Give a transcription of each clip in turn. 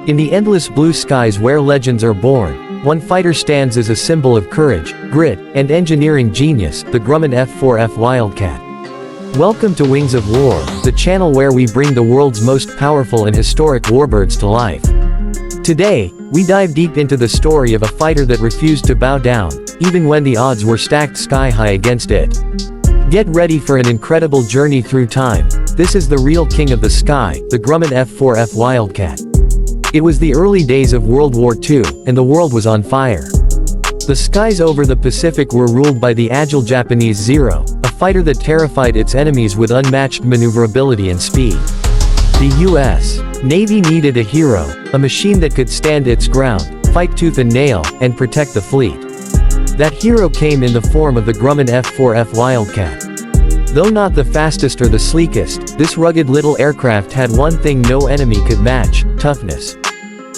In the endless blue skies where legends are born, one fighter stands as a symbol of courage, grit, and engineering genius, the Grumman F4F Wildcat. Welcome to Wings of War, the channel where we bring the world's most powerful and historic warbirds to life. Today, we dive deep into the story of a fighter that refused to bow down, even when the odds were stacked sky-high against it. Get ready for an incredible journey through time. This is the real king of the sky, the Grumman F4F Wildcat. It was the early days of World War II, and the world was on fire. The skies over the Pacific were ruled by the agile Japanese Zero, a fighter that terrified its enemies with unmatched maneuverability and speed. The U.S. Navy needed a hero, a machine that could stand its ground, fight tooth and nail, and protect the fleet. That hero came in the form of the Grumman F4F Wildcat. Though not the fastest or the sleekest, this rugged little aircraft had one thing no enemy could match: toughness.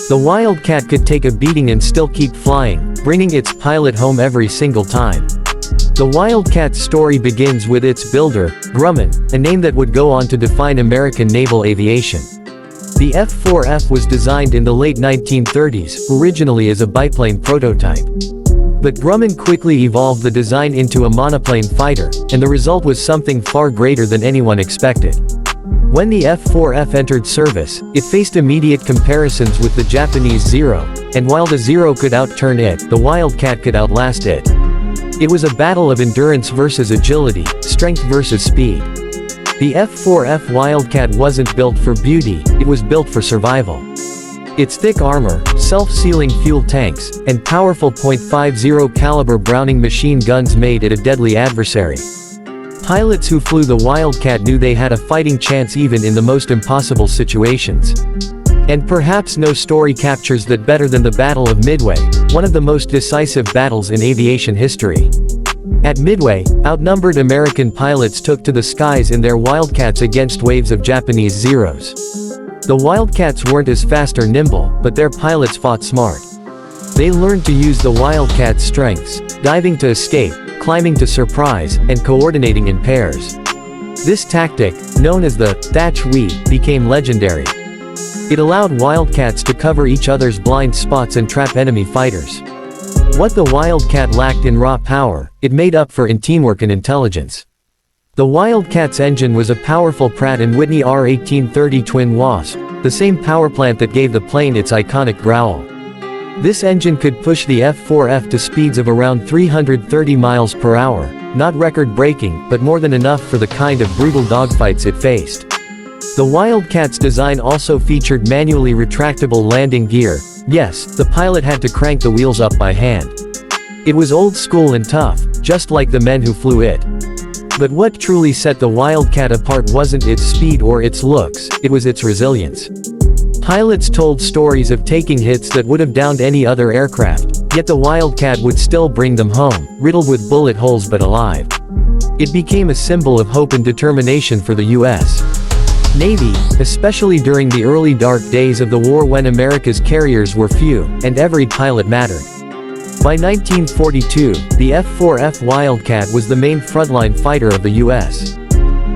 The Wildcat could take a beating and still keep flying, bringing its pilot home every single time. The Wildcat's story begins with its builder, Grumman, a name that would go on to define American naval aviation. The F4F was designed in the late 1930s, originally as a biplane prototype. But Grumman quickly evolved the design into a monoplane fighter, and the result was something far greater than anyone expected. When the F4F entered service, it faced immediate comparisons with the Japanese Zero, and while the Zero could outturn it, the Wildcat could outlast it. It was a battle of endurance versus agility, strength versus speed. The F4F Wildcat wasn't built for beauty, it was built for survival. Its thick armor, self-sealing fuel tanks, and powerful .50 caliber Browning machine guns made it a deadly adversary. Pilots who flew the Wildcat knew they had a fighting chance even in the most impossible situations. And perhaps no story captures that better than the Battle of Midway, one of the most decisive battles in aviation history. At Midway, outnumbered American pilots took to the skies in their Wildcats against waves of Japanese Zeros. The Wildcats weren't as fast or nimble, but their pilots fought smart. They learned to use the Wildcat's strengths, diving to escape, climbing to surprise, and coordinating in pairs. This tactic, known as the thatch weave, became legendary. It allowed Wildcats to cover each other's blind spots and trap enemy fighters. What the Wildcat lacked in raw power, it made up for in teamwork and intelligence. The Wildcat's engine was a powerful Pratt & Whitney R1830 twin Wasp, the same powerplant that gave the plane its iconic growl. This engine could push the F4F to speeds of around 330 miles per hour, not record-breaking, but more than enough for the kind of brutal dogfights it faced. The Wildcat's design also featured manually retractable landing gear. Yes, the pilot had to crank the wheels up by hand. It was old school and tough, just like the men who flew it. But what truly set the Wildcat apart wasn't its speed or its looks, it was its resilience. Pilots told stories of taking hits that would have downed any other aircraft, yet the Wildcat would still bring them home, riddled with bullet holes but alive. It became a symbol of hope and determination for the U.S. Navy, especially during the early dark days of the war when America's carriers were few, and every pilot mattered. By 1942, the F4F Wildcat was the main frontline fighter of the U.S.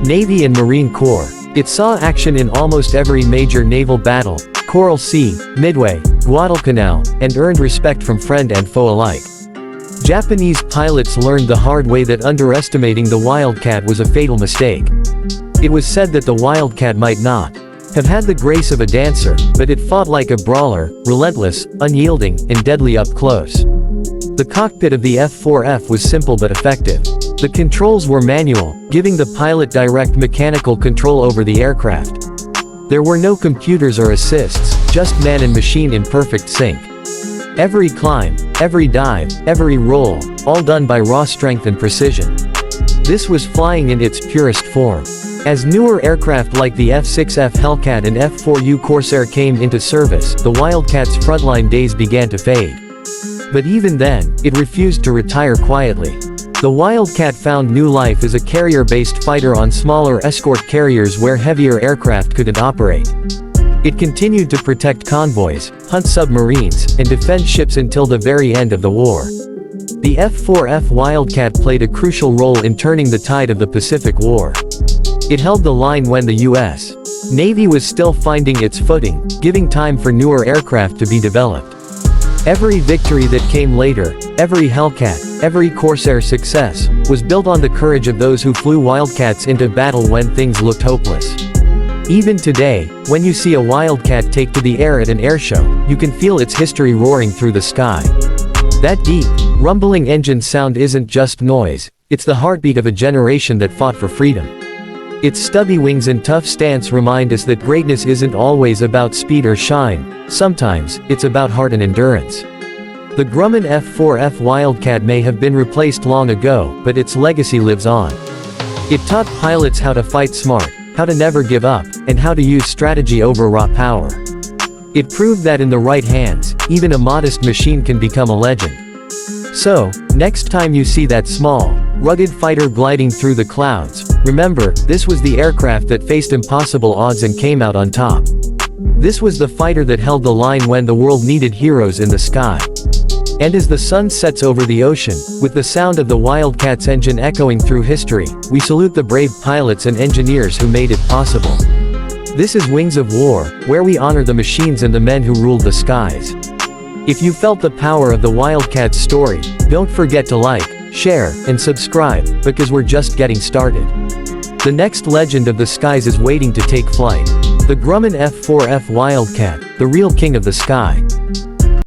Navy and Marine Corps. It saw action in almost every major naval battle, Coral Sea, Midway, Guadalcanal, and earned respect from friend and foe alike. Japanese pilots learned the hard way that underestimating the Wildcat was a fatal mistake. It was said that the Wildcat might not have had the grace of a dancer, but it fought like a brawler, relentless, unyielding, and deadly up close. The cockpit of the F4F was simple but effective. The controls were manual, giving the pilot direct mechanical control over the aircraft. There were no computers or assists, just man and machine in perfect sync. Every climb, every dive, every roll, all done by raw strength and precision. This was flying in its purest form. As newer aircraft like the F6F Hellcat and F4U Corsair came into service, the Wildcat's frontline days began to fade. But even then, it refused to retire quietly. The Wildcat found new life as a carrier-based fighter on smaller escort carriers where heavier aircraft couldn't operate. It continued to protect convoys, hunt submarines, and defend ships until the very end of the war. The F4F Wildcat played a crucial role in turning the tide of the Pacific War. It held the line when the U.S. Navy was still finding its footing, giving time for newer aircraft to be developed. Every victory that came later, every Hellcat, every Corsair success, was built on the courage of those who flew Wildcats into battle when things looked hopeless. Even today, when you see a Wildcat take to the air at an airshow, you can feel its history roaring through the sky. That deep, rumbling engine sound isn't just noise, it's the heartbeat of a generation that fought for freedom. Its stubby wings and tough stance remind us that greatness isn't always about speed or shine, sometimes, it's about heart and endurance. The Grumman F4F Wildcat may have been replaced long ago, but its legacy lives on. It taught pilots how to fight smart, how to never give up, and how to use strategy over raw power. It proved that in the right hands, even a modest machine can become a legend. So, next time you see that small, rugged fighter gliding through the clouds, remember, this was the aircraft that faced impossible odds and came out on top. This was the fighter that held the line when the world needed heroes in the sky. And as the sun sets over the ocean, with the sound of the Wildcat's engine echoing through history, we salute the brave pilots and engineers who made it possible. This is Wings of War, where we honor the machines and the men who ruled the skies. If you felt the power of the Wildcat's story, don't forget to like, share, and subscribe, because we're just getting started. The next legend of the skies is waiting to take flight. The Grumman F4F Wildcat, the real king of the sky.